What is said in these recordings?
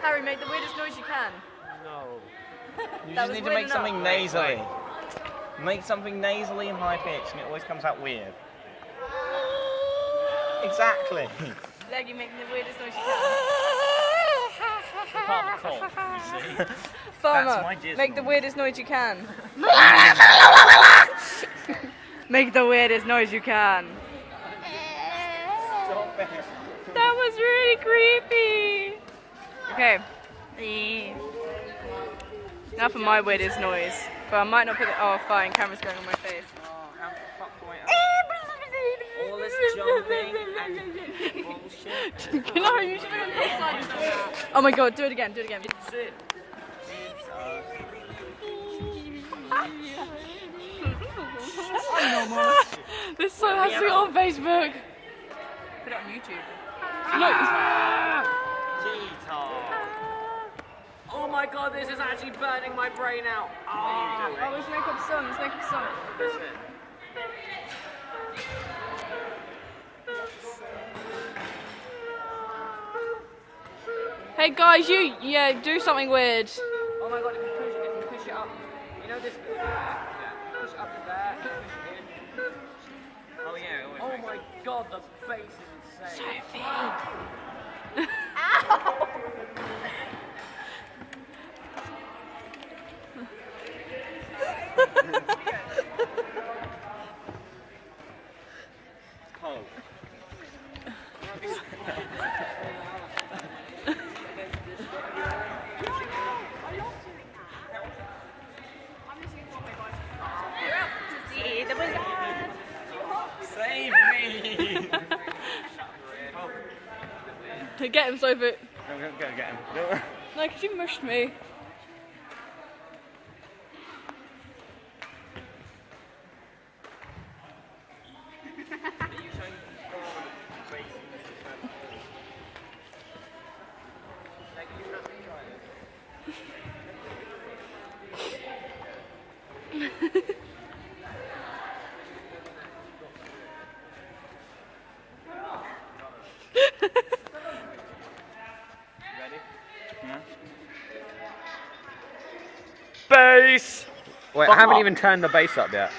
Harry, make the weirdest noise you can. No. You That just was need to weird make enough. something Wait, nasally. wait. Make something nasally and high pitched, and it always comes out weird. Exactly. Leggy, make the weirdest noise you can. Apart from cough, you see. Farmer, my jizz make the noise. weirdest noise you can. Make the weirdest noise you can. Stop it. That was really creepy. Okay. Enough of my weirdest noise. But I might not put it. Oh, fine. Camera's going on my face. Oh, how the fuck do I... All this jumping and bullshit. Can I usually on this side? Oh my god, do it again, do it again. It's it. This song has to be on Facebook. Put it on YouTube. Look. Oh my god, this is actually burning my brain out. Oh, Oh, let's make up a song, let's make up a song. Hey guys, do something weird. Oh my god, if you push it up, you know this bit? Yeah. Push it up to there, push it in. Oh yeah, always Oh makes my god, the bass is insane. Oh. Save me! Get him, Sophie. Go get him. No, because you mushed me. Bass! Wait, Fuck I haven't off. even turned the bass up yet.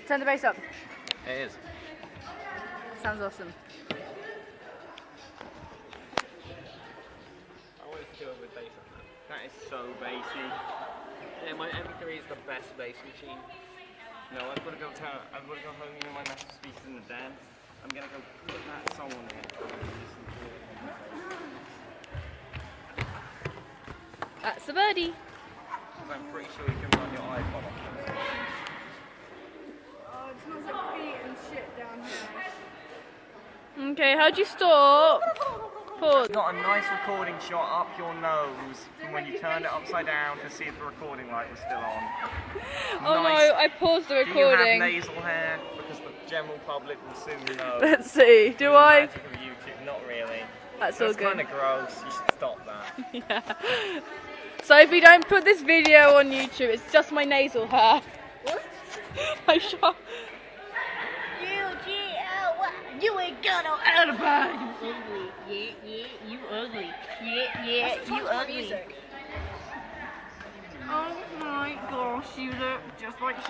Turn the bass up. It is. Sounds awesome. I wanted to do it with bass on that. That is so bassy. Yeah, my M3 is the best bass machine. No, I've got to go home, you know my masterpiece in the den. I'm gonna go put that song on it. That's the birdie. I'm pretty sure you can run your iPod off this. Oh, it smells like feet and shit down here. Okay, how'd you stop? Pause. Got a nice recording shot up your nose from when you turned it upside down to see if the recording light was still on. Oh Nice. no, I paused the Do you have recording. nasal hair? Because the general public will soon know. Let's see. Do I? Magic of YouTube. Not really. That's all That's good. kind of gross. You should stop that. Yeah. Sophie, don't put this video on YouTube. It's just my nasal hair. What? I shot. You ain't got no alibi. You ugly. Yeah, you ugly. Yeah, you ugly. Oh my gosh, you look just like she.